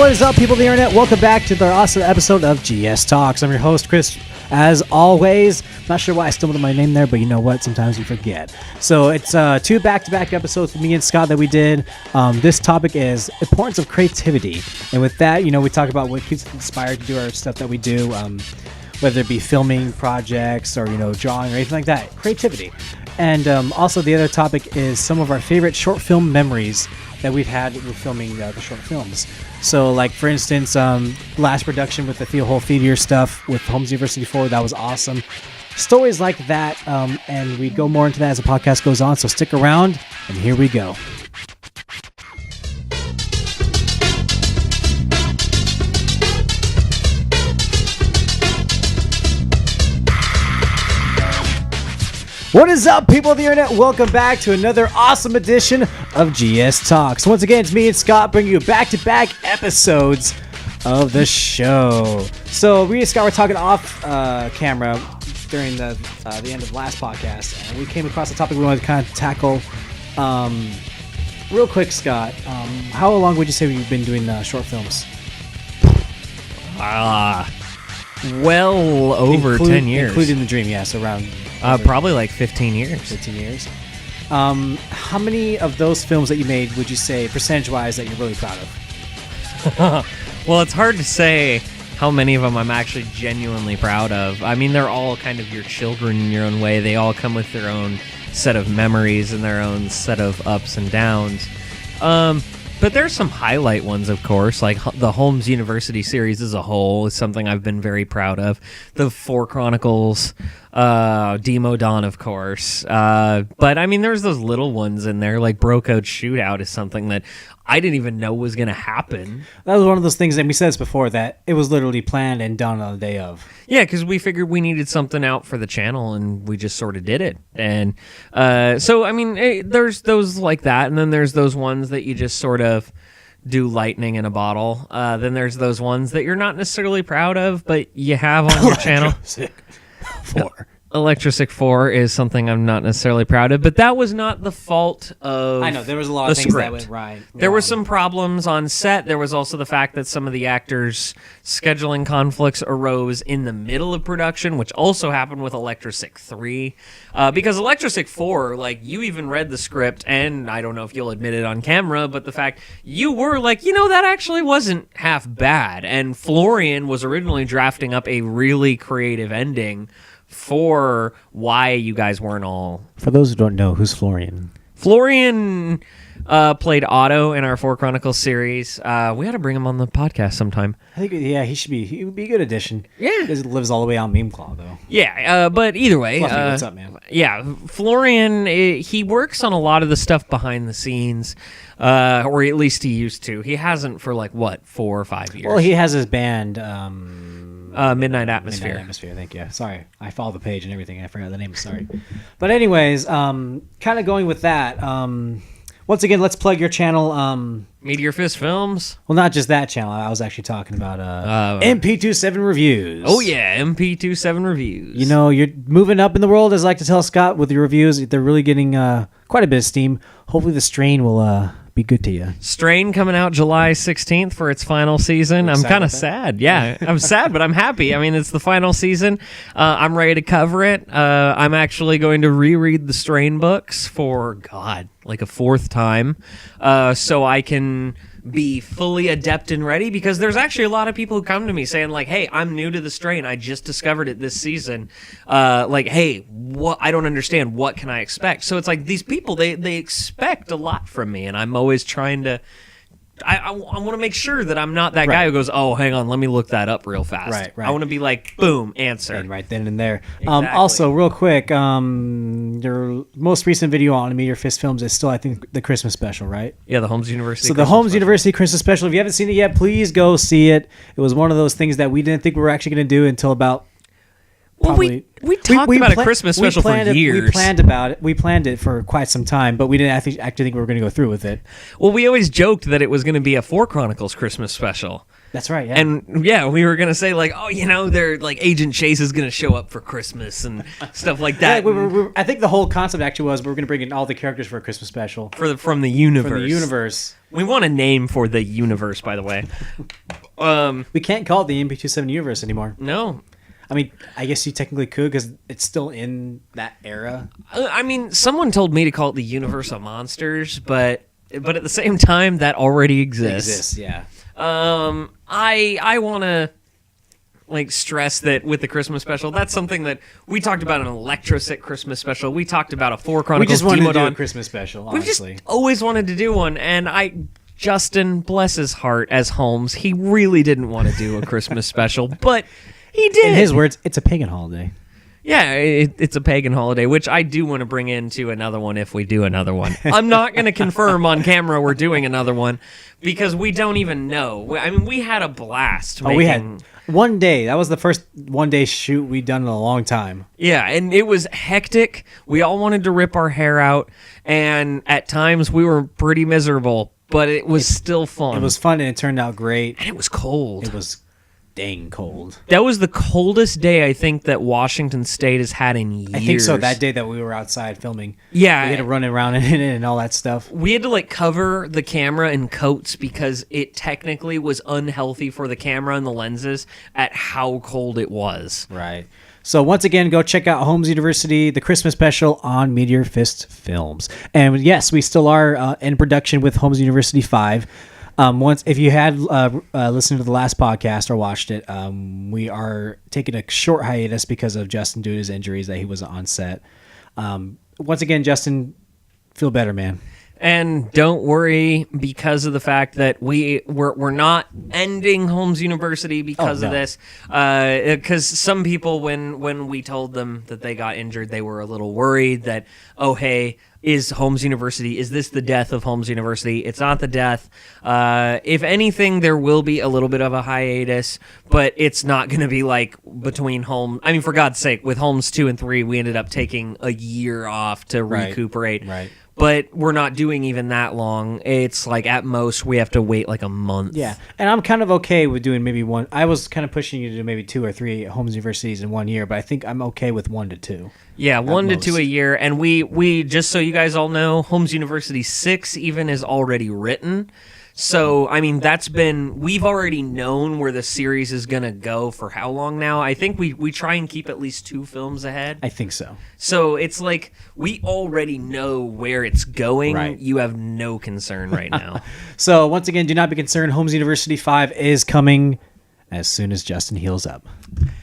what is up, people of the internet? Welcome back to the awesome episode of GSTalks. I'm your host, Chris, as always. Not sure why I stumbled on my name there, but you know what? Sometimes you forget. So it's two back-to-back episodes with me and Scott that we did. This topic is importance of creativity. And with that, you know, we talk about what keeps us inspired to do our stuff that we do, whether it be filming projects or, you know, drawing or anything like that. Creativity. And also the other topic is some of our favorite short film memories that we've had with filming the short films. So, like, for instance, last production with the whole Theater stuff with Holmes University 4, that was awesome. Stories like that, and we go more into that as the podcast goes on, so stick around, and here we go. What is up, people of the internet? Welcome back to another awesome edition of GS Talks. Once again, it's me and Scott bringing you back-to-back episodes of the show. So, we and Scott were talking off camera during the end of the last podcast, and we came across a topic we wanted to kind of tackle. Real quick, Scott, how long would you say you've been doing short films? Well over 10 years. Including The Dream, yes, around... probably like 15 years. 15 years. How many of those films that you made would you say, percentage-wise, that you're really proud of? Well, it's hard to say how many of them I'm actually genuinely proud of. I mean, they're all kind of your children in your own way. They all come with their own set of memories and their own set of ups and downs. But there's some highlight ones, of course, like the Holmes University series as a whole is something I've been very proud of. The Four Chronicles, Demo Dawn, of course. But, I mean, there's those little ones in there, like Bro Code Shootout is something that I didn't even know was going to happen. That was one of those things, and we said this before, that it was literally planned and done on the day of. Yeah, because we figured we needed something out for the channel, and we just sort of did it. And so, I mean, there's those like that, and then there's those ones that you just sort of do lightning in a bottle. Then there's those ones that you're not necessarily proud of, but you have on your channel. Electrosic 4 is something I'm not necessarily proud of, but that was not the fault of I know, there was a lot of things that went right. There were some problems on set. There was also the fact that some of the actors' scheduling conflicts arose in the middle of production, which also happened with Electrosic 3. Because Electrosic 4, like, you even read the script, and I don't know if you'll admit it on camera, but the fact you were like, you know, that actually wasn't half bad. And Florian was originally drafting up a really creative ending for why you guys weren't all... For those who don't know, who's Florian? Florian played Otto in our Four Chronicles series. We ought to bring him on the podcast sometime. I think, yeah, he would be a good addition. Yeah. He lives all the way on Meme Claw, though. Yeah, but either way... Fluffy, what's up, man? Yeah, Florian, he works on a lot of the stuff behind the scenes, or at least he used to. He hasn't for, 4 or 5 years. Well, he has his band... Midnight Atmosphere. Midnight Atmosphere, thank you. Sorry, I followed the page and everything, and I forgot the name. Sorry. But anyways, kind of going with that, once again, let's plug your channel. Meteor Fist Films? Well, not just that channel. I was actually talking about MP27 Reviews. Oh, yeah, MP27 Reviews. You know, you're moving up in the world, as I like to tell Scott, with your reviews. They're really getting quite a bit of steam. Hopefully the strain will... be good to you. Strain coming out July 16th for its final season. I'm kind of sad. Yeah, I'm sad, but I'm happy. I mean, it's the final season. I'm ready to cover it. I'm actually going to reread the Strain books for, like a fourth time, so I can be fully adept and ready, because there's actually a lot of people who come to me saying, like, hey, I'm new to the Strain. I just discovered it this season. Hey, what? I don't understand. What can I expect? So it's like these people, they expect a lot from me, and I'm always trying to... I want to make sure that I'm not that guy who goes, oh, hang on, let me look that up real fast. Right. I want to be like, boom, answer. And right then and there. Exactly. Also, real quick, your most recent video on Meteor Fist Films is still, I think, the Christmas special, right? Yeah, the Holmes University So the Holmes University Christmas special, if you haven't seen it yet, please go see it. It was one of those things that we didn't think we were actually going to do until about... Well, we talked about a Christmas special for years. We planned it for quite some time, but we didn't actually think we were going to go through with it. Well, we always joked that it was going to be a Four Chronicles Christmas special. That's right, yeah. And yeah, we were gonna say like, they're like Agent Chase is gonna show up for Christmas and stuff like that. Yeah, I think the whole concept actually was we were gonna bring in all the characters for a Christmas special from the universe. From the universe. We want a name for the universe, by the way. We can't call it the MP27 universe anymore. No. I mean, I guess you technically could because it's still in that era. I mean, someone told me to call it the universe of monsters, but at the same time, that already exists. It exists, yeah. I want to like stress that with the Christmas special, that's something that we talked about an Electrosick Christmas special. We talked about a 4 Chronicles. We just wanted to do a Demodon. Christmas special, honestly. We've just always wanted to do one, and Justin, bless his heart, as Holmes, he really didn't want to do a Christmas special, but he did. In his words, it's a pagan holiday. Yeah, it's a pagan holiday, which I do want to bring into another one if we do another one. I'm not going to confirm on camera we're doing another one because we don't even know. I mean, we had a blast. We had one day. That was the first one-day shoot we'd done in a long time. Yeah, and it was hectic. We all wanted to rip our hair out, and at times we were pretty miserable, but it was still fun. It was fun, and it turned out great. And it was cold. It was dang cold. That was the coldest day I think that Washington State has had in years. I think so. That day that we were outside filming. Yeah. We had to run around in it and all that stuff. We had to like cover the camera in coats because it technically was unhealthy for the camera and the lenses at how cold it was. Right. So once again, go check out Holmes University, the Christmas special on Meteor Fist Films. And yes, we still are in production with Holmes University 5. If you had listened to the last podcast or watched it, we are taking a short hiatus because of Justin due to his injuries that he was on set. Once again, Justin, feel better, man. And don't worry because of the fact that we're not ending Holmes University because of this. Because some people, when we told them that they got injured, they were a little worried that, oh, hey, is Holmes University, is this the death of Holmes University? It's not the death. If anything, there will be a little bit of a hiatus, but it's not going to be like between Holmes. I mean, for God's sake, with Holmes 2 and 3, we ended up taking a year off to recuperate. Right. But we're not doing even that long. It's like at most we have to wait like a month. Yeah, and I'm kind of okay with doing maybe one. I was kind of pushing you to do maybe 2 or 3 Holmes Universities in 1 year, but I think I'm okay with 1 to 2. Yeah, 1 to 2 a year. And we just so you guys all know, Holmes University 6 even is already written. So, I mean, we've already known where the series is going to go for how long now? I think we try and keep at least 2 films ahead. I think so. So it's like we already know where it's going. Right. You have no concern right now. So, once again, do not be concerned. Holmes University 5 is coming as soon as Justin heals up.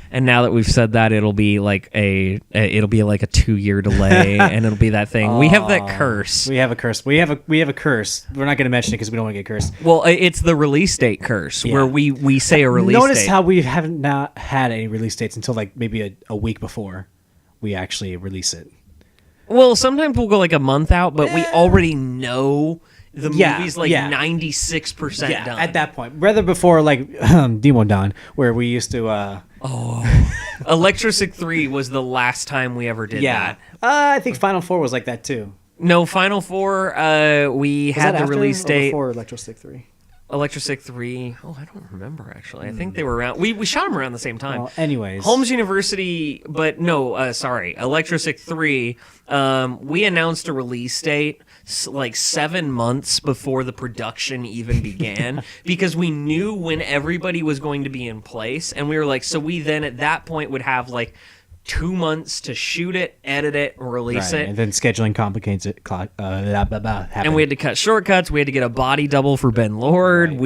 And now that we've said that, it'll be like a 2-year delay, and it'll be that thing. We have that curse. We have a curse. We have a curse. We're not going to mention it because we don't want to get cursed. Well, it's the release date curse, where we say a release date. Notice how we haven't not had any release dates until like maybe a week before we actually release it. Well, sometimes we'll go like a month out, but we already know the movie's like 96% done. At that point. Rather before like Demodon, where we used to... Electrosick 3 was the last time we ever did that. I think Final 4 was like that too. No, Final 4, we had the release date. Before Electrosick 3? Electrosick 3, I don't remember actually. I think they were around. We shot them around the same time. Well, anyways. Holmes University, but no, sorry. Electrosick 3, we announced a release date like 7 months before the production even began because we knew when everybody was going to be in place. And we were like, so we then at that point would have like 2 months to shoot it, edit it, release it. And then scheduling complicates it. And we had to cut shortcuts. We had to get a body double for Ben Lord. Right.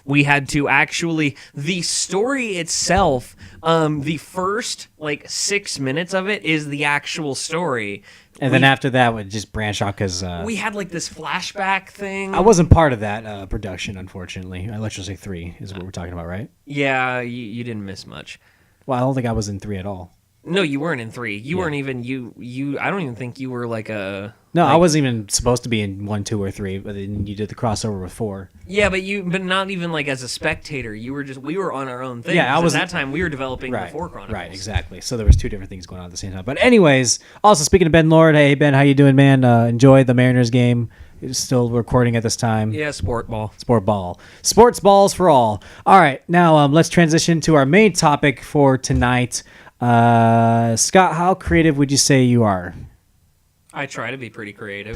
We had to actually... The story itself, the first, 6 minutes of it is the actual story. And then after that, we just branch off because... we had, this flashback thing. I wasn't part of that production, unfortunately. Electrosick 3 is what we're talking about, right? Yeah, you didn't miss much. Well, I don't think I was in 3 at all. No, you weren't in 3. You weren't even you. I don't even think you were like a. No, I wasn't even supposed to be in 1, 2, or 3. But then you did the crossover with 4. Yeah, but not even as a spectator. You were just we were on our own thing. Yeah, at that time we were developing the 4 Chronicles. Right, exactly. So there was 2 different things going on at the same time. But anyways, also speaking of Ben Lord, hey Ben, how you doing, man? Enjoy the Mariners game. It's still recording at this time. Yeah, sport ball. Sport ball. Sports balls for all. All right, now let's transition to our main topic for tonight. Scott, how creative would you say you are? I try to be pretty creative.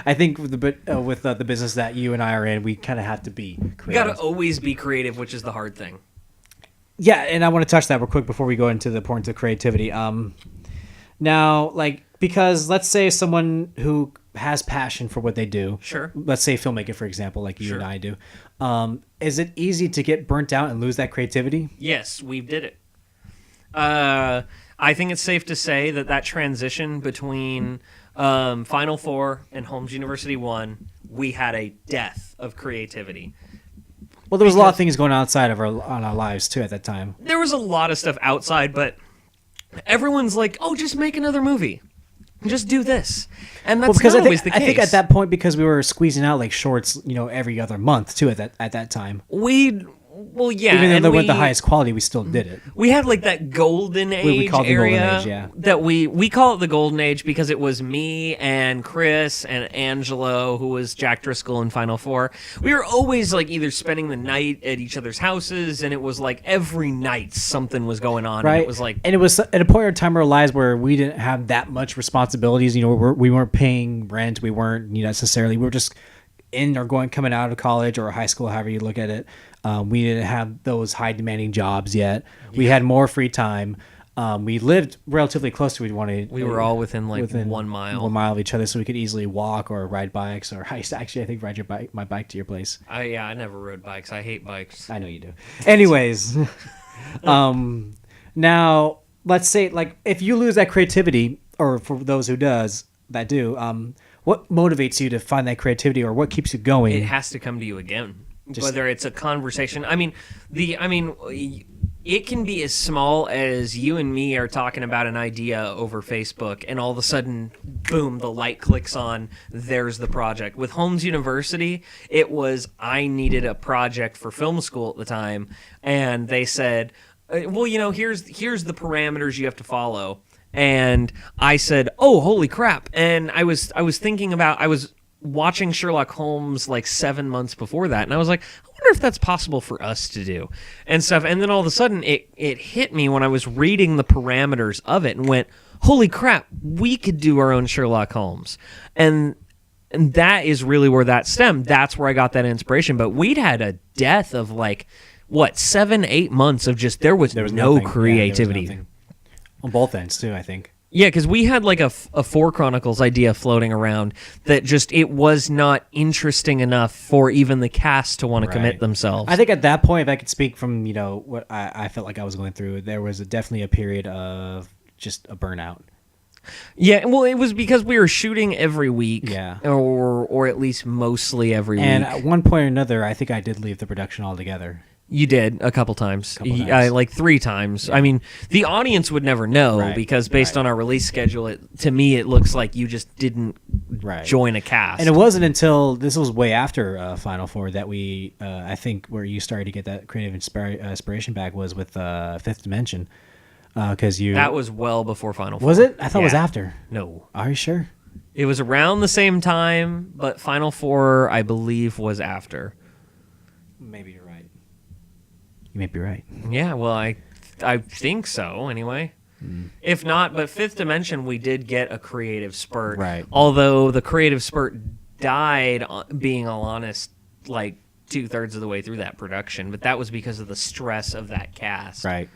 I think with the business that you and I are in, we kind of have to be creative. You gotta always be creative, which is the hard thing. Yeah, and I want to touch that real quick before we go into the importance of creativity. Now, because let's say someone who has passion for what they do. Sure. Let's say filmmaking, for example, like you Sure. and I do. Is it easy to get burnt out and lose that creativity? Yes, we did it. I think it's safe to say that transition between Final Four and Holmes University 1, we had a death of creativity. Well, there was a lot of things going on outside of our lives, too, at that time. There was a lot of stuff outside, but everyone's like, oh, just make another movie. Just do this. And that's not always the case. I think at that point, because we were squeezing out like shorts, every other month, too, at that time. Well, yeah. Even though they weren't the highest quality, we still did it. We had like that golden age we called area. The golden age, yeah. That we call it the golden age because it was me and Chris and Angelo, who was Jack Driscoll in Final Four. We were always like either spending the night at each other's houses, and it was like every night something was going on. Right. And it was like, and it was at a point in time in our lives where we didn't have that much responsibilities. We weren't paying rent. We weren't necessarily. We were just in or coming out of college or high school, however you look at it. We didn't have those high demanding jobs yet. Yeah. We had more free time. We lived relatively close to each one. We were all within 1 mile. 1 mile of each other, so we could easily walk or ride bikes. Or I used to actually, I think, ride my bike to your place. I never rode bikes. I hate bikes. I know you do. Anyways, now let's say if you lose that creativity, or for those who do, what motivates you to find that creativity, or what keeps you going? It has to come to you again. Whether it's a conversation. It can be as small as you and me are talking about an idea over Facebook, and all of a sudden, boom, the light clicks on, there's the project. With Holmes University, it was I needed a project for film school at the time, and they said, well, here's the parameters you have to follow. And I said, oh, holy crap. And I was watching Sherlock Holmes like 7 months before that, and I was like, I wonder if that's possible for us to do and stuff. And then all of a sudden it hit me when I was reading the parameters of it and went, holy crap, we could do our own Sherlock Holmes. And that is really where that stemmed. That's where I got that inspiration. But we'd had a death of 7-8 months of just there was no creativity. Yeah, there was nothing. On both ends too, I think. Yeah, because we had a Four Chronicles idea floating around that just it was not interesting enough for even the cast to want to commit themselves. I think at that point, if I could speak from what I felt like I was going through, there was definitely a period of just a burnout. Yeah, well, it was because we were shooting every week, yeah, or at least mostly every week. And at one point or another, I think I did leave the production altogether. You did a couple times. 3 times. Yeah. I mean, the audience would never know because based on our release schedule, to me it looks like you just didn't join a cast. And it wasn't until this was way after Final Four that we, I think, where you started to get that creative inspiration back was with Fifth Dimension, because that was well before Final Four. Was it? I thought it was after. No, are you sure? It was around the same time, but Final Four, I believe, was after. Maybe you're right. You may be right. Yeah, well, I think so, anyway. If not, but Fifth Dimension, we did get a creative spurt. Right. Although the creative spurt died, being all honest, 2/3 of the way through that production. But that was because of the stress of that cast. Right.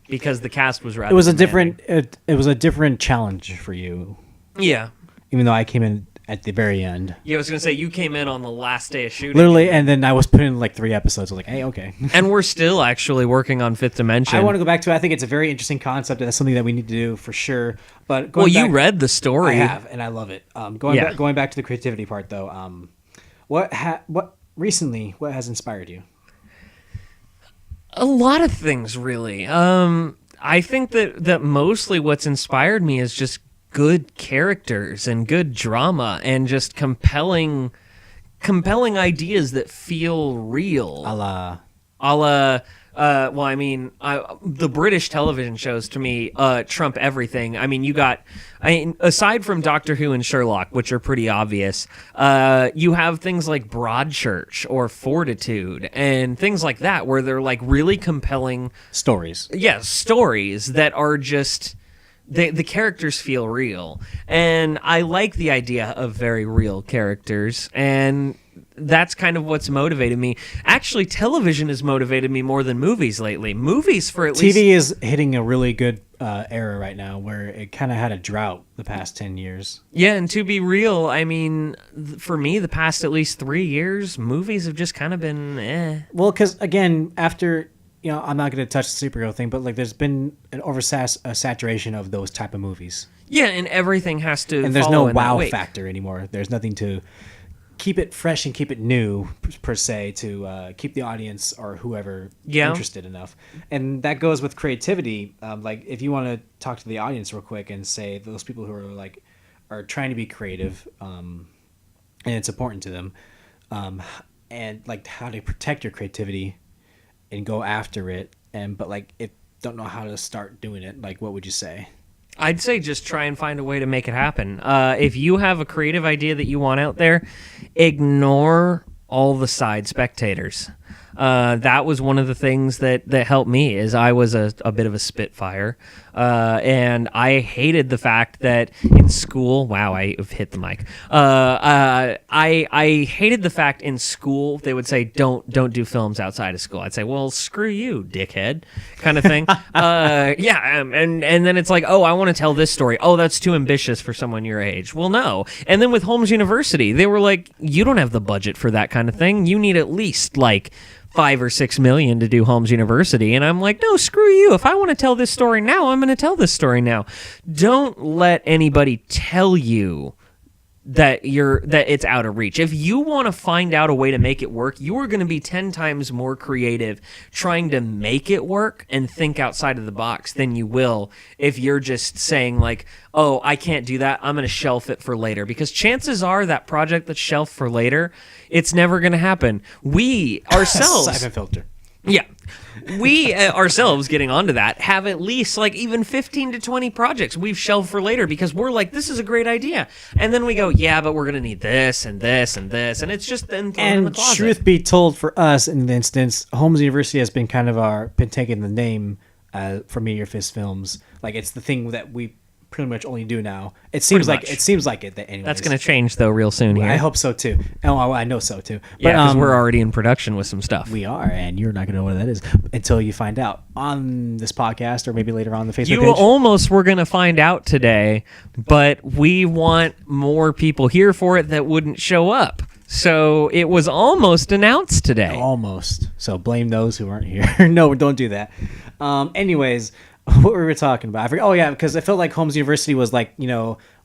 Because the cast was rather It was a demanding. it was a different challenge for you. Yeah. Even though I came in at the very end. Yeah, I was going to say, you came in on the last day of shooting. Literally, and then I was put in 3 episodes. I was like, hey, okay. And we're still actually working on Fifth Dimension. I want to go back to it. I think it's a very interesting concept, and that's something that we need to do for sure. But you read the story. I have, and I love it. Going back to the creativity part, though, what has inspired you? A lot of things, really. I think that mostly what's inspired me is just good characters and good drama and just compelling ideas that feel real. A la Well, I mean, the British television shows to me trump everything. I mean, aside from Doctor Who and Sherlock, which are pretty obvious, you have things like Broadchurch or Fortitude and things like that, where they're like really compelling stories. Yeah, stories that are just. The characters feel real, and I like the idea of very real characters, and that's kind of what's motivated me. Actually, television has motivated me more than movies lately. Movies, for at least... TV is hitting a really good era right now, where it kind of had a drought the past 10 years. Yeah, and to be real, I mean, for me, the past at least 3 years, movies have just kind of been Well, because, again, after... I'm not going to touch the superhero thing, but like there's been an saturation of those type of movies. Yeah, and everything has to. And there's no wow factor anymore. There's nothing to keep it fresh and keep it new per se to keep the audience or whoever interested enough. And that goes with creativity. Like if you want to talk to the audience real quick and say those people who are trying to be creative, and it's important to them, and like how to protect your creativity and go after it, but like if don't know how to start doing it, like what would you say? I'd say just try and find a way to make it happen. If you have a creative idea that you want out there, ignore all the side spectators. That was one of the things that helped me, is I was a bit of a spitfire. And I hated the fact that in school, wow, I've hit the mic. I hated the fact in school they would say, don't do films outside of school. I'd say, well, screw you, dickhead, kind of thing. And then it's like, oh, I want to tell this story. Oh, that's too ambitious for someone your age. Well, no. And then with Holmes University, they were like, you don't have the budget for that kind of thing. You need at least like 5 or 6 million to do Holmes University. And I'm like, no, screw you. If I want to tell this story now, I'm going to tell this story now. Don't let anybody tell you that it's out of reach. If you want to find out a way to make it work, you are going to be 10 times more creative trying to make it work and think outside of the box than you will if you're just saying like, oh, I can't do that, I'm going to shelf it for later. Because chances are that project that's shelved for later, it's never going to happen. We ourselves... Siphon filter. Yeah. We ourselves, getting onto that, have at least like even 15 to 20 projects we've shelved for later because we're like, this is a great idea. And then we go, yeah, but we're going to need this and this and this. And it's just then thrown in the closet. Truth be told, for us in the instance, Holmes University has been kind of been taking the name for Me Your Fist Films. Like it's the thing that we pretty much only do now. It seems like it. Anyways. That's going to change though real soon here. I hope so too. Oh, I know so too. But, yeah, because we're already in production with some stuff. We are, and you're not going to know what that is until you find out on this podcast or maybe later on the Facebook page. You almost were going to find out today, but we want more people here for it that wouldn't show up. So it was almost announced today. Almost. So blame those who aren't here. No, don't do that. Anyways, what were we talking about? I forget. Oh yeah, because I felt like Holmes University was like,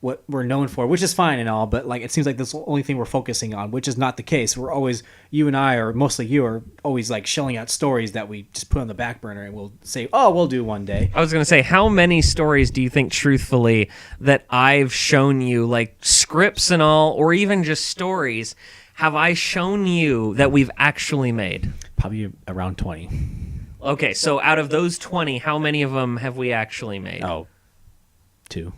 what we're known for, which is fine and all, but like it seems like that's the only thing we're focusing on, which is not the case. We're always, you and I, or mostly you, are always like shelling out stories that we just put on the back burner and we'll say, oh, we'll do one day. I was going to say, how many stories do you think truthfully that I've shown you, like scripts and all, or even just stories, have I shown you that we've actually made? Probably around 20. Okay, so out of those 20, how many of them have we actually made? Oh, 2.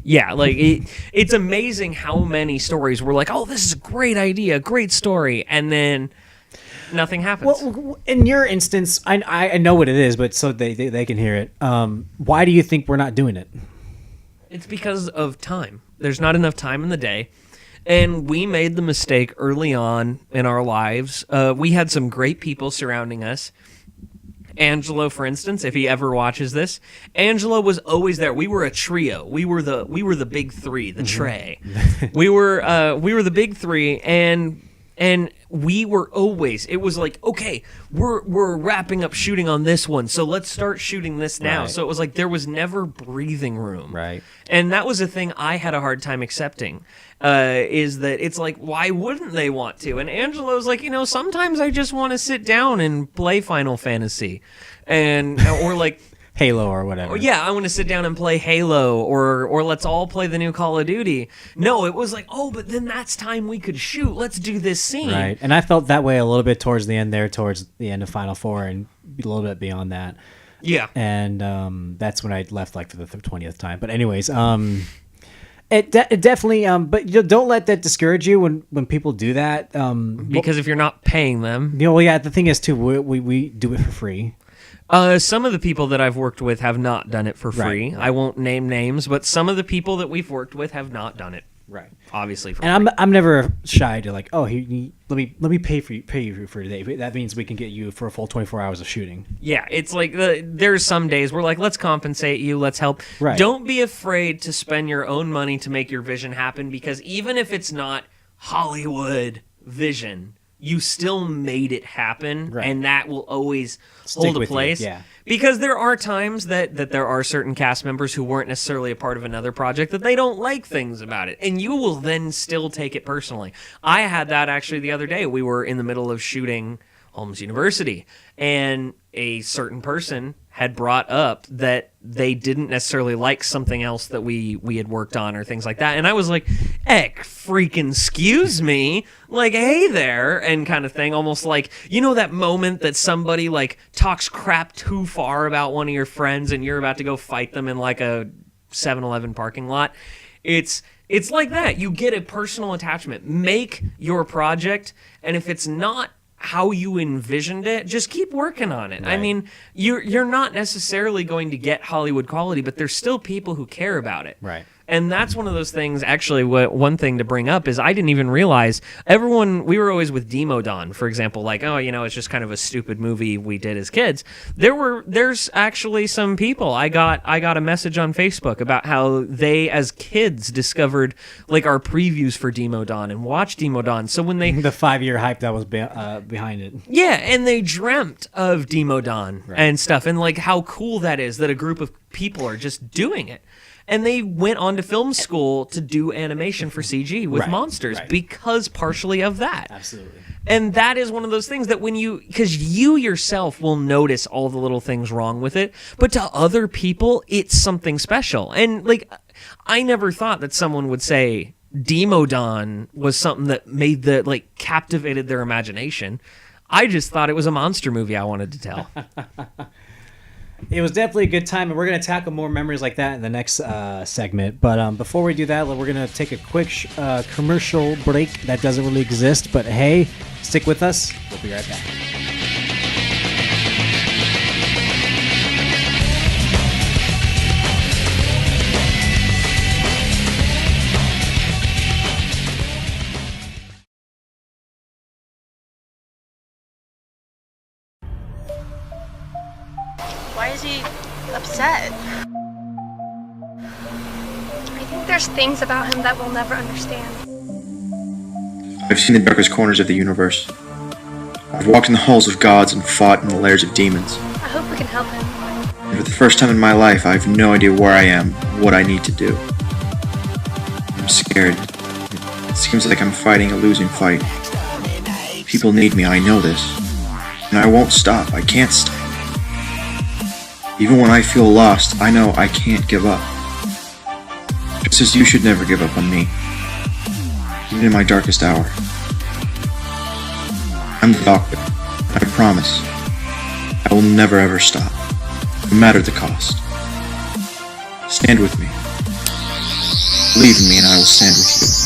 Yeah, like it's amazing how many stories we're like, oh, this is a great idea, great story, and then nothing happens. Well, in your instance, I know what it is, but so they can hear it. Why do you think we're not doing it? It's because of time. There's not enough time in the day. And we made the mistake early on in our lives. We had some great people surrounding us. Angelo, for instance, if he ever watches this, Angelo was always there. We were a trio. We were the big three, the tray. we were the big three, and we were always. It was like, okay, we're wrapping up shooting on this one, so let's start shooting this now. Right. So it was like there was never breathing room. Right. And that was a thing I had a hard time accepting. Is that it's like, why wouldn't they want to? And Angelo's like, sometimes I just want to sit down and play Final Fantasy, or like Halo or whatever. Yeah, I want to sit down and play Halo, or let's all play the new Call of Duty. No, it was like, oh, but then that's time we could shoot. Let's do this scene. Right, and I felt that way a little bit towards the end there, towards the end of Final Four, and a little bit beyond that. Yeah. And that's when I left, like, for the 20th time. But anyways, it definitely, but don't let that discourage you when people do that. Because if you're not paying them. Well, yeah, the thing is, too, we do it for free. Some of the people that I've worked with have not done it for free. Right. I won't name names, but some of the people that we've worked with have not done it. Right. Obviously, for free. And I'm never shy to, like, oh, let me pay you for today. That means we can get you for a full 24 hours of shooting. Yeah, it's like there's some days we're like, let's compensate you, let's help. Right. Don't be afraid to spend your own money to make your vision happen, because even if it's not Hollywood vision, you still made it happen, right. And that will always Stick hold a with you, place. yeah. Because there are times that there are certain cast members who weren't necessarily a part of another project that they don't like things about it, and you will then still take it personally. I had that actually the other day. We were in the middle of shooting Holmes University, and a certain person had brought up that they didn't necessarily like something else that we had worked on or things like that. And I was like, freaking excuse me, like, hey there, and kind of thing. Almost like, you know, that moment that somebody like talks crap too far about one of your friends and you're about to go fight them in like a 7-Eleven parking lot. It's like that. You get a personal attachment. Make your project, and if it's not how you envisioned it, just keep working on it. Right. I mean, you're not necessarily going to get Hollywood quality, but there's still people who care about it. Right. And that's one of those things, actually, one thing to bring up is I didn't even realize we were always with Demo Don, for example, like, oh, you know, it's just kind of a stupid movie we did as kids. There's actually some people, I got a message on Facebook about how they, as kids, discovered, like, our previews for Demo Don and watched Demo Don. So when they... The 5-year hype that was behind it. Yeah, and they dreamt of Demo Don and stuff, and, like, how cool that is that a group of people are just doing it. And they went on to film school to do animation for CG with monsters because partially of that. Absolutely. And that is one of those things that because you yourself will notice all the little things wrong with it, but to other people, it's something special. And, like, I never thought that someone would say Demo Don was something that captivated their imagination. I just thought it was a monster movie I wanted to tell. It was definitely a good time, and we're going to tackle more memories like that in the next segment. But before we do that, we're going to take a quick commercial break that doesn't really exist. But hey, stick with us. We'll be right back. Why is he upset? I think there's things about him that we'll never understand. I've seen the darkest corners of the universe. I've walked in the halls of gods and fought in the lairs of demons. I hope we can help him. And for the first time in my life, I have no idea where I am, what I need to do. I'm scared. It seems like I'm fighting a losing fight. People need me, I know this. And I won't stop. I can't stop. Even when I feel lost, I know I can't give up. Just as you should never give up on me. Even in my darkest hour. I'm the doctor. I promise. I will never ever stop. No matter the cost. Stand with me. Believe in me and I will stand with you.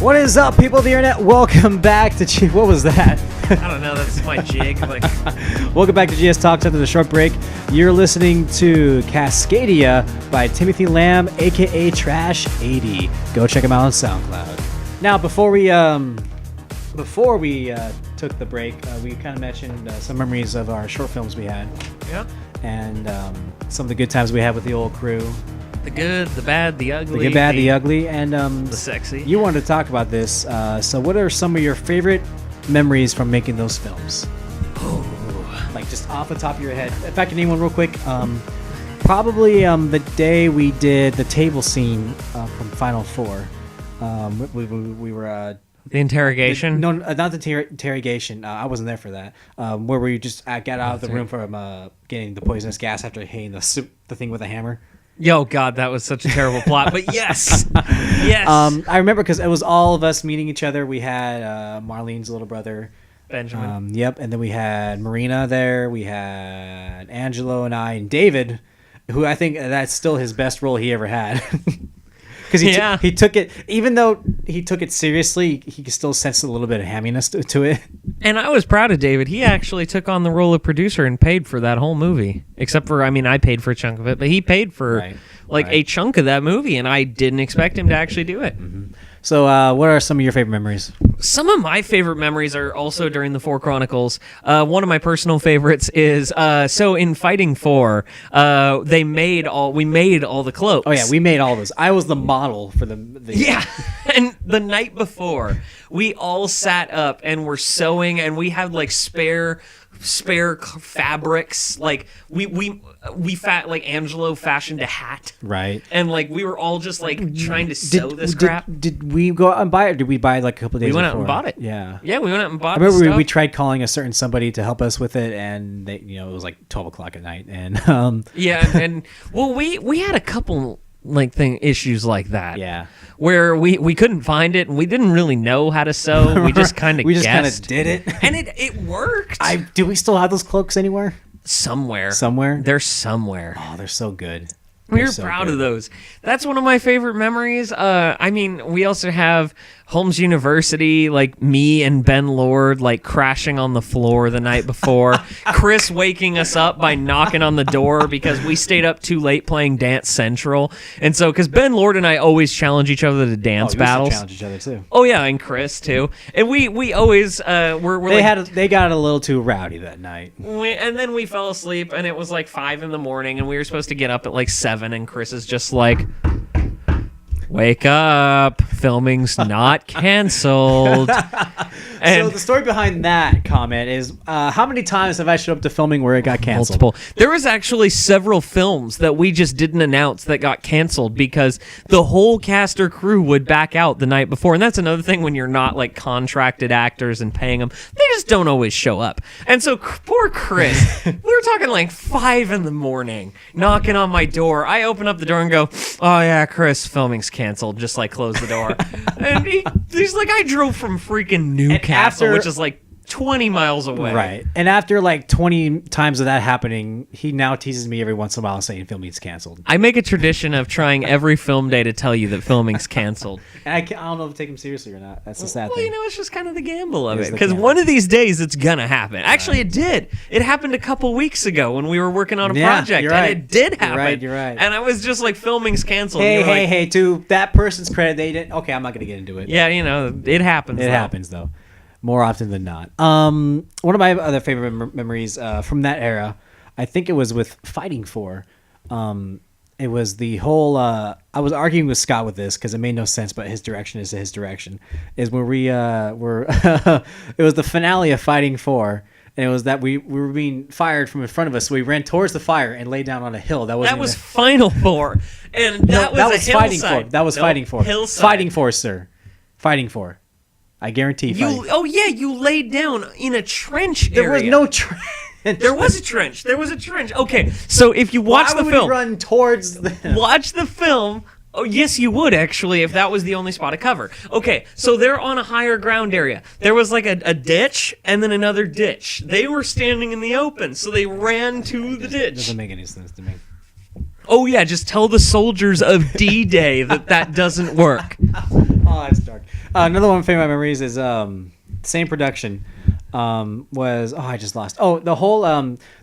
What is up, people of the internet? Welcome back to what was that? I don't know. That's my jig. Like, welcome back to GS Talks after the short break. You're listening to Cascadia by Timothy Lamb, aka Trash 80. Go check him out on SoundCloud. Now, before we took the break, we kind of mentioned some memories of our short films we had. Yeah. And some of the good times we had with the old crew. The good, the bad, the ugly. The good, bad, the ugly, and the sexy. You wanted to talk about this. So what are some of your favorite memories from making those films? Like just off the top of your head. If I can name one real quick. Probably the day we did the table scene from Final Four. We were... the interrogation? No, not the interrogation. I wasn't there for that. Where we just got out of the room from getting the poisonous gas after hitting the thing with a hammer. Yo, God, that was such a terrible plot. But yes, yes. I remember because it was all of us meeting each other. We had Marlene's little brother, Benjamin. Yep, and then we had Marina there. We had Angelo and I and David, who I think that's still his best role he ever had. Because he took it, even though he took it seriously, he could still sense a little bit of hamminess to it. And I was proud of David. He actually took on the role of producer and paid for that whole movie. Except for, I paid for a chunk of it, but he paid for a chunk of that movie, and I didn't expect him to actually do it. Mm-hmm. So what are some of your favorite memories? Some of my favorite memories are also during the Four Chronicles. One of my personal favorites is so in Fighting Four, we made all the cloaks. Oh yeah, we made all those. I was the model for the yeah. And the night before, we all sat up and were sewing, and we had like spare fabrics. Like like Angelo fashioned a hat, right? And like we were all just like trying to sew this crap. Did we go out and buy it, or did we buy it like a couple of days before? We went out and bought it. Yeah, we went out and bought it. I remember we tried calling a certain somebody to help us with it, and they, it was like 12 o'clock at night, and we had a couple issues like that. Yeah. Where we couldn't find it, and we didn't really know how to sew. We just kind of we just kind of did it, and it worked. Do we still have those cloaks anywhere? Somewhere. They're somewhere. Oh, they're so good. We're so proud of those. That's one of my favorite memories. We also have Holmes University, like me and Ben Lord, like crashing on the floor the night before. Chris waking us up by knocking on the door because we stayed up too late playing Dance Central. And so, because Ben Lord and I always challenge each other to dance battles. Challenge each other too. Oh yeah, and Chris too. And we always they got a little too rowdy that night. And then we fell asleep, and it was like 5 a.m, and we were supposed to get up at like 7, and Chris is just like, wake up, filming's not canceled. And so the story behind that comment is, how many times have I showed up to filming where it got canceled? Multiple. There was actually several films that we just didn't announce that got canceled because the whole cast or crew would back out the night before. And that's another thing when you're not like contracted actors and paying them. They just don't always show up. And so poor Chris, we were talking like 5 a.m, knocking on my door. I open up the door and go, oh yeah, Chris, filming's canceled. Just like close the door. And he's like, I drove from freaking Newcastle, which is like 20 miles away. Right. And after like 20 times of that happening, he now teases me every once in a while saying filming's canceled. I make a tradition of trying every film day to tell you that filming's canceled. And I don't know if to take him seriously or not. That's the sad thing. It's just kind of the gamble of it. Because one of these days it's going to happen. Actually, it did. It happened a couple weeks ago when we were working on a project. You're right. And it did happen. You're right. And I was just like, filming's canceled. Hey, to that person's credit, they didn't. Okay, I'm not going to get into it. Yeah, it happens. It happens, though. More often than not. One of my other favorite memories from that era, I think it was with Fighting For. It was the whole... I was arguing with Scott with this because it made no sense, but his direction is his direction. Is where we were... it was the finale of Fighting For, and it was that we were being fired from in front of us, so we ran towards the fire and lay down on a hill. That was Final Four. And that was Fighting For. That was Fighting For. Hillside. Fighting For, sir. Fighting For. I guarantee you. Oh yeah, you laid down in a trench area. There was no trench. There was a trench. Okay, so if you watch the film, run towards them? Watch the film. Oh yes, you would actually if that was the only spot of cover. Okay, so they're on a higher ground area. There was like a ditch and then another ditch. They were standing in the open, so they ran to the ditch. Doesn't make any sense to me. Oh yeah, just tell the soldiers of D-Day that doesn't work. Oh, that's dark. Another one of my favorite memories is same production. Was I just lost? Oh, the whole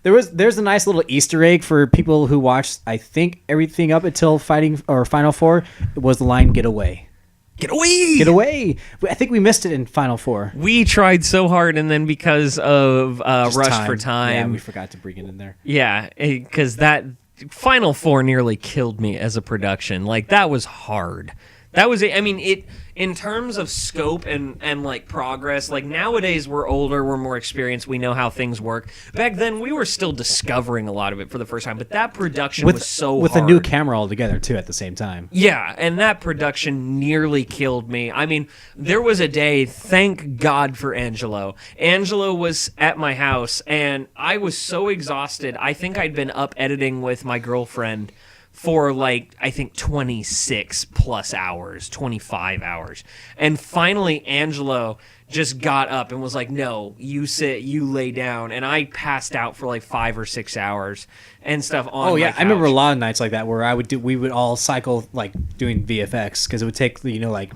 there's a nice little Easter egg for people who watched. I think everything up until Final Four. It was the line "Get away." Get away! Get away! I think we missed it in Final Four. We tried so hard, and then because of Rush for Time, yeah, we forgot to bring it in there. Yeah, because that Final Four nearly killed me as a production. Like, that was hard. That was it. I mean, it in terms of scope and like progress. Like, nowadays we're older, we're more experienced, we know how things work. Back then we were still discovering a lot of it for the first time. But that production was so with hard. a new camera altogether too at the same time. Yeah, and that production nearly killed me. I mean, there was a day. Thank God for Angelo. Angelo was at my house, and I was so exhausted. I think I'd been up editing with my girlfriend for like, I think 26 plus hours, 25 hours. And finally Angelo just got up and was like, no, you sit, you lay down. And I passed out for like 5 or 6 hours and stuff on Oh yeah, my couch. I remember a lot of nights like that where we would all cycle like doing VFX because it would take like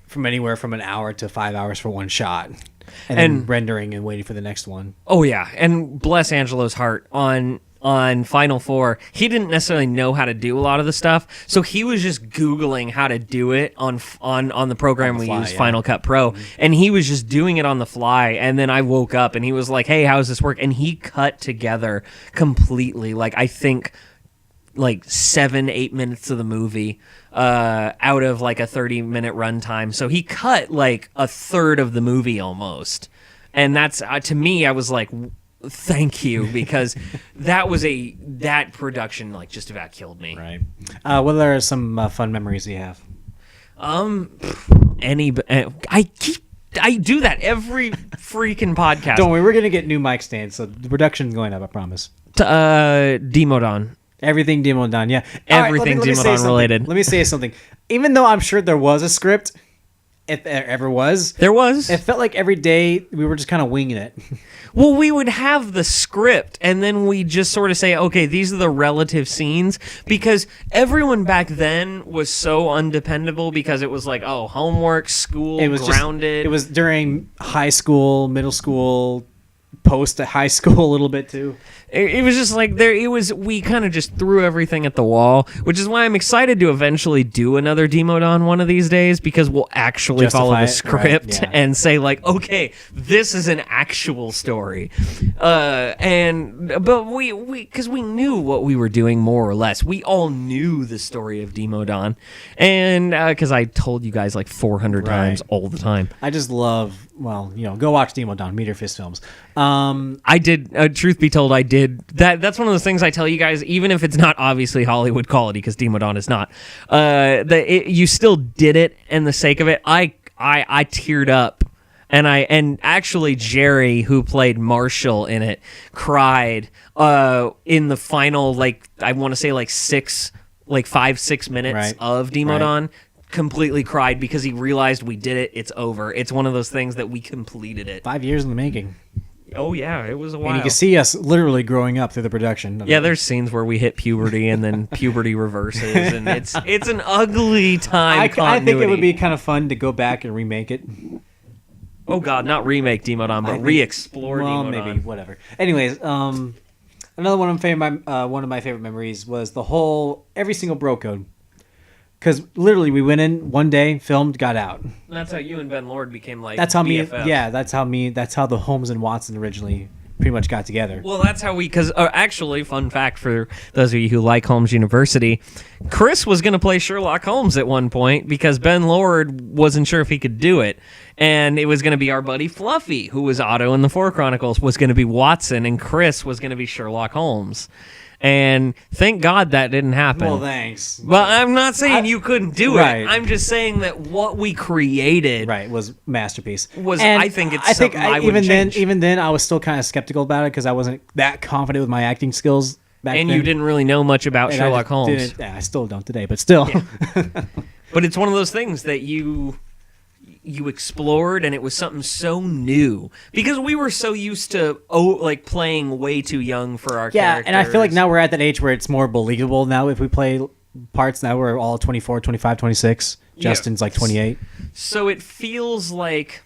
from anywhere from an hour to 5 hours for one shot. And then rendering and waiting for the next one. Oh yeah, and bless Angelo's heart, on Final Four, he didn't necessarily know how to do a lot of the stuff, so he was just Googling how to do it on the program we use, Final Cut Pro, and he was just doing it on the fly. And then I woke up and he was like, "Hey, how does this work?" And he cut together completely, like I think like 7-8 minutes of the movie out of like a 30-minute runtime. So he cut like a third of the movie almost, and that's to me, I was like, thank you, because that production like just about killed me. Right. What are some fun memories you have? I do that every freaking podcast. Don't worry, we're gonna get new mic stands, so the production's going up. I promise. Demodon. Everything Demodon, yeah. Everything let me Demodon related. Let me say something. Even though I'm sure there was a script, if there ever was, it felt like every day we were just kind of winging it. Well, we would have the script, and then we just sort of say, okay, these are the relative scenes, because everyone back then was so undependable, because it was like, oh, homework, school, it was grounded. It was during high school, middle school, post high school a little bit too. It was just like we kind of just threw everything at the wall, which is why I'm excited to eventually do another Demodon one of these days, because we'll actually follow the script and say like, okay, this is an actual story. But because we knew what we were doing more or less. We all knew the story of Demodon, and because I told you guys like 400 times all the time. I just love, go watch Demodon, Meteor Fist Films. I did, truth be told, I did. That's one of those things I tell you guys, even if it's not obviously Hollywood quality, because Demodon is not. You still did it in the sake of it. I teared up, and actually Jerry, who played Marshall in it, cried in the final, like I want to say like 5-6 minutes of Demodon. Right. Completely cried because he realized we did it. It's over. It's one of those things that we completed it. 5 years in the making. Oh yeah, it was a while. And you can see us literally growing up through the production. Yeah, there's scenes where we hit puberty and then puberty reverses, and it's an ugly time. I think it would be kind of fun to go back and remake it. Oh God, not remake Demodon, but re-explore Demodon. Maybe whatever. Anyways, another one of my favorite memories was every single bro code. Because literally, we went in one day, filmed, got out. That's how you and Ben Lord became like. That's how BFFs. That's how the Holmes and Watson originally pretty much got together. Well, that's how because actually, fun fact for those of you who like Holmes University, Chris was going to play Sherlock Holmes at one point because Ben Lord wasn't sure if he could do it, and it was going to be our buddy Fluffy, who was Otto in the Four Chronicles, was going to be Watson, and Chris was going to be Sherlock Holmes. And thank God that didn't happen. Well, thanks. Well, I'm not saying you couldn't do it. Right. I'm just saying that what we created was masterpiece. I think it's something I would change. Even then, I was still kind of skeptical about it because I wasn't that confident with my acting skills back then. And you didn't really know much about Sherlock Holmes. I still don't today, but still. Yeah. But it's one of those things that you explored, and it was something so new because we were so used to playing way too young for our characters. And I feel like now we're at that age where it's more believable now if we play parts. Now we're all 24, 25, 26. Justin's like 28. So it feels like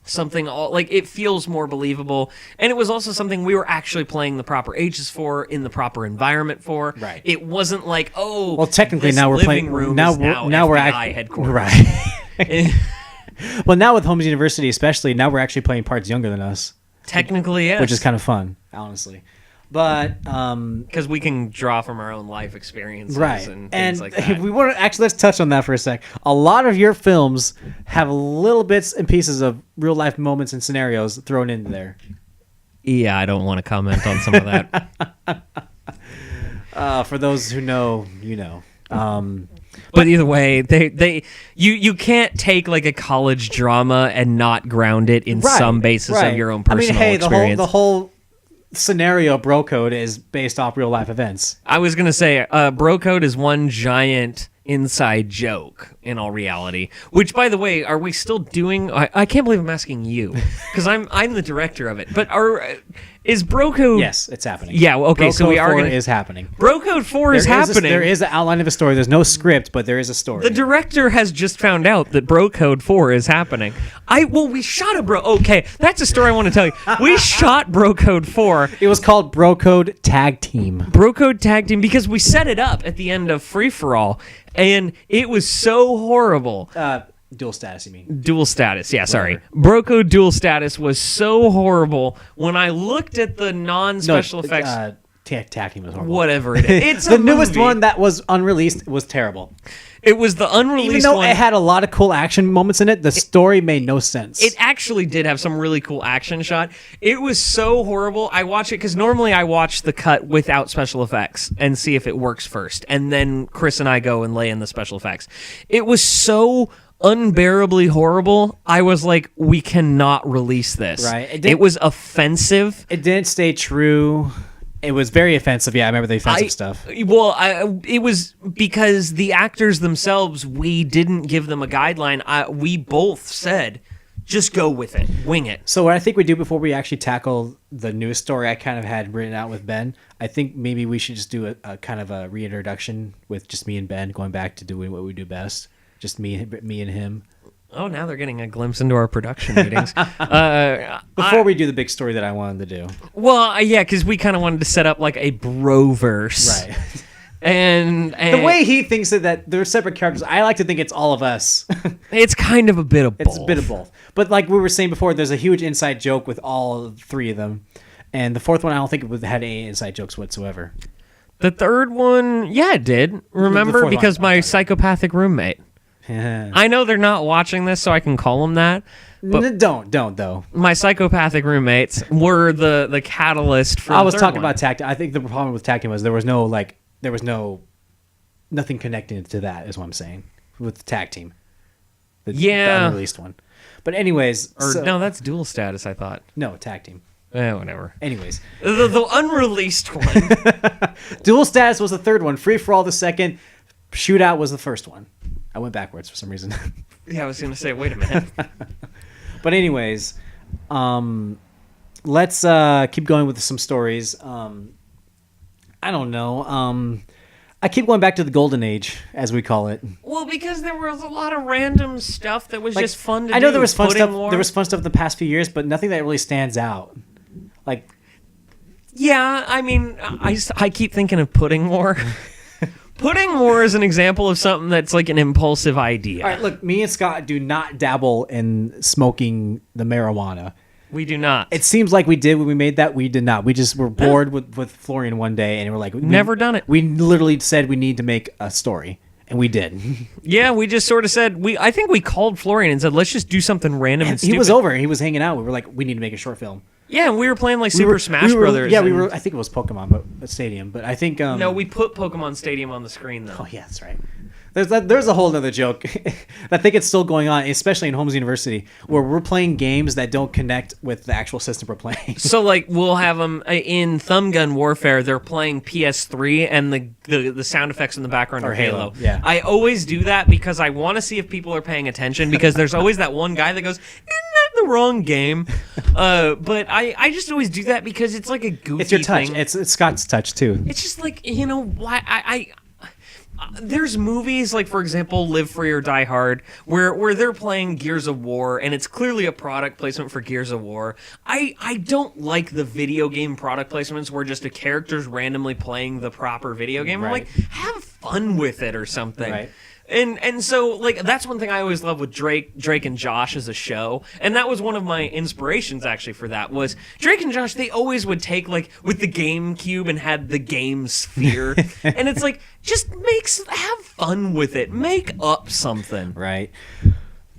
something it feels more believable, and it was also something we were actually playing the proper ages for, in the proper environment for. Right. It wasn't like, oh, Well, technically this now we're living playing. room Now is now we're FBI headquarters. Right. Well, now with Holmes University, especially now, we're actually playing parts younger than us, Technically, yes. which is kind of fun, honestly. But because we can draw from our own life experiences right, and things like that. we want to actually let's touch on that for a sec. A lot of your films have little bits and pieces of real life moments and scenarios thrown into there. Yeah, I don't want to comment on some of that. For those who know, you know. But either way, you can't take like a college drama and not ground it in some basis of your own personal experience. The whole scenario Bro Code is based off real life events. I was gonna say, Bro Code is one giant inside joke in all reality. Which, by the way, are we still doing? I can't believe I'm asking you because I'm the director of it. But is Bro Code? Yes, it's happening. Yeah. Okay. Bro So we Code are 4 gonna. is happening. Bro Code 4 is happening. There is an outline of a story. There's no script, but there is a story. The director has just found out that Bro Code 4 is happening. We shot a Okay, that's a story I want to tell you. We shot Bro Code 4. It was called Bro Code Tag Team. Bro Code Tag Team because we set it up at the end of Free For All, and it was so horrible. Dual status, you mean? Dual status, yeah, sorry. Bro Code Dual Status was so horrible. When I looked at the non-special effects... Tag Team was horrible. Whatever it is. It's the a newest movie. one that was unreleased was terrible. It was the unreleased Even though one. it had a lot of cool action moments in it, the story made no sense. It actually did have some really cool action shot. It was so horrible. I watch it because normally I watch the cut without special effects and see if it works first. And then Chris and I go and lay in the special effects. It was so unbearably horrible. I was like, we cannot release this. Right. It was offensive. It didn't stay true. It was very offensive. Yeah, I remember the offensive stuff. Well, it was because the actors themselves, we didn't give them a guideline. We both said, just go with it. Wing it. So what I think we do before we actually tackle the newest story I kind of had written out with Ben, I think maybe we should just do a kind of a reintroduction with just me and Ben, going back to doing what we do best. Just me and him. Oh, now they're getting a glimpse into our production meetings. Before we do the big story that I wanted to do. Well, yeah, because we kind of wanted to set up like a broverse. Right. And the way he thinks that they're separate characters, I like to think it's all of us. it's kind of a bit of both. It's a bit of both. But like we were saying before, there's a huge inside joke with all three of them. And the fourth one, I don't think it had any inside jokes whatsoever. The third one, yeah, it did. Remember? Because my psychopathic roommate. I know they're not watching this, so I can call them that. But don't though. My psychopathic roommates were the catalyst for. I was the third talking one. about tag team. I think the problem with tag team was there was nothing connecting to that. Is what I'm saying with the tag team. The unreleased one. But anyways, no, that's dual status. I thought. No, tag team. Whatever. Anyways, the unreleased one. Dual status was the third one. Free for all the second. Shootout was the first one. I went backwards for some reason. Yeah, I was gonna say, wait a minute. But anyways, let's keep going with some stories. I don't know. I keep going back to the golden age, as we call it. Well, because there was a lot of random stuff that was just fun to do. I know there was fun stuff. War. There was fun stuff the past few years, but nothing that really stands out. Like, yeah, I mean, I keep thinking of Pudding War. Pudding War is an example of something that's like an impulsive idea. All right, look, me and Scott do not dabble in smoking the marijuana. We do not. It seems like we did when we made that. We did not. We just were bored with Florian one day, and we're like, never done it. We literally said we need to make a story, and we did. Yeah, we just sort of said I think we called Florian and said, let's just do something random and stupid. He was over. He was hanging out. We were like, we need to make a short film. Yeah, and we were playing like Super Smash Brothers. Yeah, we were. I think it was Pokemon, but Stadium. But I think no, we put Pokemon Stadium on the screen though. Oh yeah, that's right. There's a whole other joke. I think it's still going on, especially in Holmes University, where we're playing games that don't connect with the actual system we're playing. So like we'll have them in Thumb Gun Warfare. They're playing PS3, and the sound effects in the background are Halo. Yeah. I always do that because I want to see if people are paying attention. Because there's always that one guy that goes, "Isn't that the wrong game?" But I just always do that because it's like a goofy. It's your touch. thing. It's Scott's touch too. It's just like why there's movies like, for example, Live Free or Die Hard, where they're playing Gears of War, and it's clearly a product placement for Gears of War. I don't like the video game product placements where just a character's randomly playing the proper video game. I'm like, have fun with it or something. Right. And so, like, that's one thing I always love with Drake and Josh as a show. And that was one of my inspirations, actually, for that, was Drake and Josh, they always would take, like, with the GameCube and had the game sphere. And it's like, just have fun with it. Make up something. Right.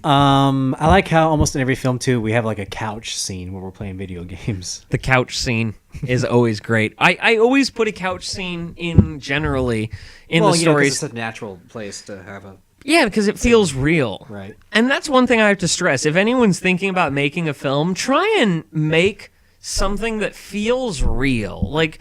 I like how almost in every film, too, we have, like, a couch scene where we're playing video games. The couch scene is always great. I always put a couch scene in generally in the stories. It's a natural place to have a... Yeah, because it feels real. Right. And that's one thing I have to stress. If anyone's thinking about making a film, try and make something that feels real. Like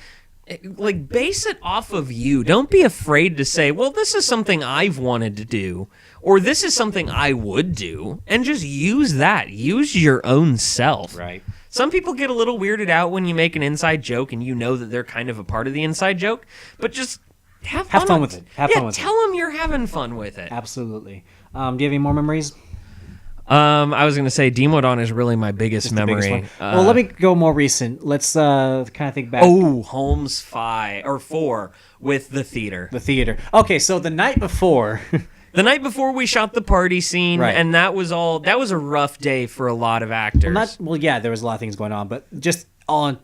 base it off of you. Don't be afraid to say, well, this is something I've wanted to do, or this is something I would do, and just use that. Use your own self. Right. Some people get a little weirded out when you make an inside joke and you know that they're kind of a part of the inside joke, but just have fun with it. Have fun with it. Tell them you're having fun with it. Absolutely. Do you have any more memories? I was going to say Demodon is really my biggest memory. Biggest one. Well, let me go more recent. Let's kind of think back. Oh, Holmes 4 with the theater. The theater. Okay, so the night before... The night before we shot the party scene, right. And that was a rough day for a lot of actors. Yeah, there was a lot of things going on, but just all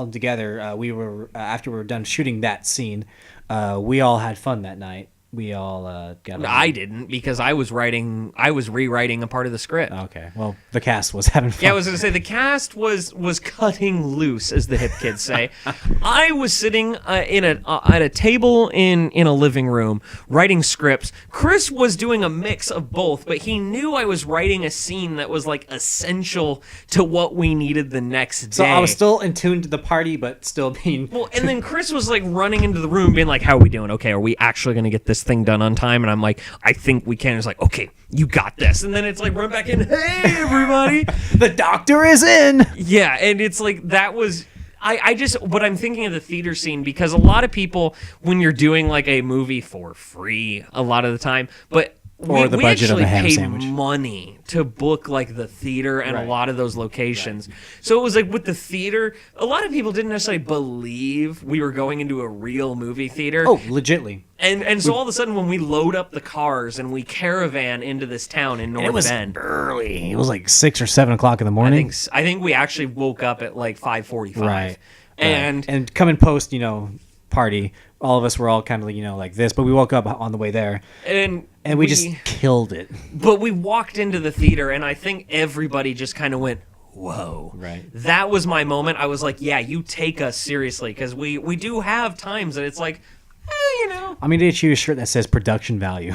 together, we were after we were done shooting that scene, we all had fun that night. We all got. I didn't, because I was rewriting a part of the script. Okay, well, the cast was having fun. Yeah, I was going to say the cast was cutting loose, as the hip kids say. I was sitting at a table in a living room writing scripts. Chris was doing a mix of both, but he knew I was writing a scene that was like essential to what we needed the next day. So I was still in tune to the party, but still being well. And then Chris was like running into the room, being like, "How are we doing? Okay, are we actually going to get this thing done on time?" And I'm like, "I think we can." It's like, "Okay, you got this." And then it's like, run back in, "Hey, everybody, the doctor is in." Yeah, and it's like that was. But I'm thinking of the theater scene because a lot of people, when you're doing like a movie for free, a lot of the time, but or the budget of a ham sandwich. Money to book like the theater and right. a lot of those locations. Right. So it was like with the theater, a lot of people didn't necessarily believe we were going into a real movie theater. Oh, legitly. And so all of a sudden when we load up the cars and we caravan into this town in North Bend. Early. It was like 6 or 7 o'clock in the morning. I think we actually woke up at like 5:45. Right. And coming post, party, all of us were all kind of like this, but we woke up on the way there. And we just killed it. But we walked into the theater, and I think everybody just kind of went, whoa. Right. That was my moment. I was like, yeah, you take us seriously, because we do have times that it's like, I mean, did you a shirt that says production value?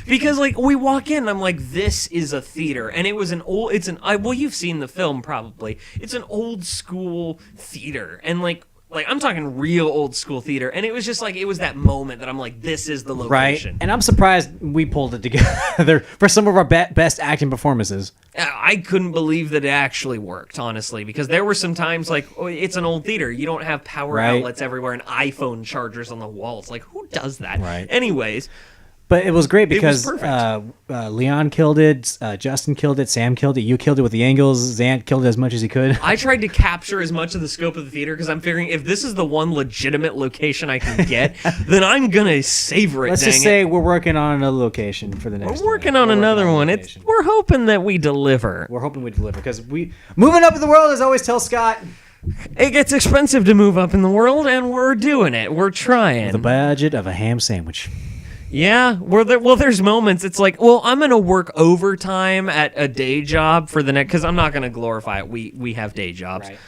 Because like we walk in, and I'm like, this is a theater, and well, you've seen the film probably. It's an old school theater, and like I'm talking real old school theater, and it was just like it was that moment that I'm like, this is the location. Right, and I'm surprised we pulled it together for some of our best acting performances. I couldn't believe that it actually worked, honestly, because there were some times like, it's an old theater, you don't have power outlets everywhere and iPhone chargers on the walls. Like, who does that? Right. Anyways. But it was great because it was perfect. Leon killed it, Justin killed it, Sam killed it, you killed it with the angles, Zant killed it as much as he could. I tried to capture as much of the scope of the theater because I'm figuring if this is the one legitimate location I can get, then I'm going to savor it. Let's just say we're working on another location for the next We're working on another one. We're hoping that we deliver. We're hoping we deliver because moving up in the world, as I always tell Scott, it gets expensive to move up in the world, and we're doing it. We're trying. The budget of a ham sandwich. Yeah, there's moments it's like, well, I'm going to work overtime at a day job for the next, because I'm not going to glorify it. We have day jobs. Right.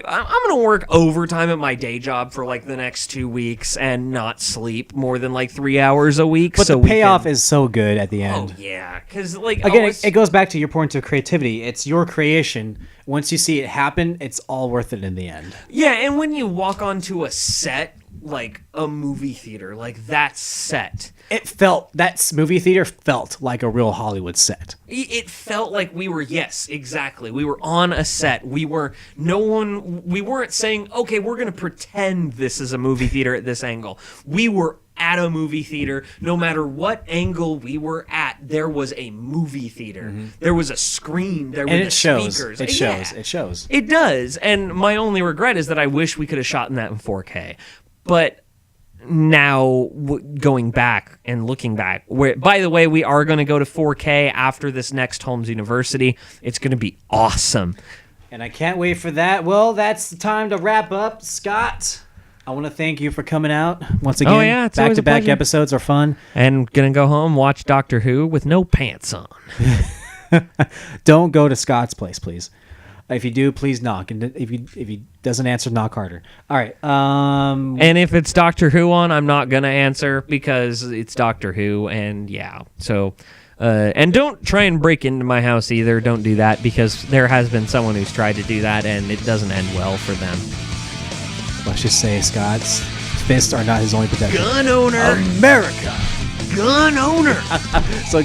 I'm going to work overtime at my day job for like the next 2 weeks and not sleep more than like 3 hours a week. But the payoff is so good at the end. Oh, yeah. Because like, again, it goes back to your point to creativity. It's your creation. Once you see it happen, it's all worth it in the end. Yeah, and when you walk onto a set, like a movie theater, like that set, that movie theater felt like a real Hollywood set. It felt like we were on a set. We weren't saying, okay, we're going to pretend this is a movie theater at this angle. We were at a movie theater. No matter what angle we were at, there was a movie theater. There was a screen. There were And the it shows. speakers. It shows. It shows. It does. And my only regret is that I wish we could have shot in that in 4K. But now, going back and looking back, by the way, we are going to go to 4K after this next Holmes University. It's going to be awesome. And I can't wait for that. Well, that's the time to wrap up. Scott, I want to thank you for coming out once again. Oh, yeah, it's always a back-to-back pleasure. episodes are fun. And going to go home, watch Doctor Who with no pants on. Don't go to Scott's place, please. If you do, please knock. And if he doesn't answer, knock harder. All right. And if it's Doctor Who on, I'm not going to answer because it's Doctor Who. And yeah, so... and don't try and break into my house either. Don't do that because there has been someone who's tried to do that and it doesn't end well for them. Let's just say Scott's fists are not his only protection. Gun owner. America. Gun owner. So,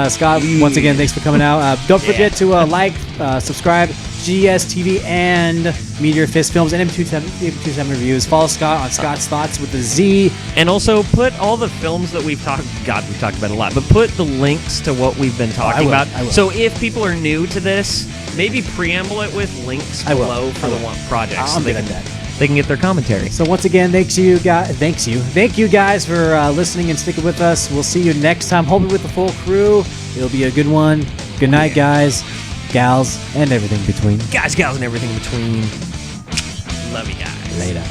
Scott, once again, thanks for coming out. Don't forget to like, subscribe, GSTV, and Meteor Fist Films, and M27 Reviews. Follow Scott on Scott's Thoughts with a Z. And also put all the films that we've talked about a lot, but put the links to what we've been talking about. I will. So if people are new to this, maybe preamble it with links below for the one projects. I'm good at that. They can get their commentary. So once again, thank you guys for listening and sticking with us. We'll see you next time, hopefully with the full crew. It'll be a good one. Good night, guys, gals, and everything between. Guys, gals, and everything in between. Love you guys. Later.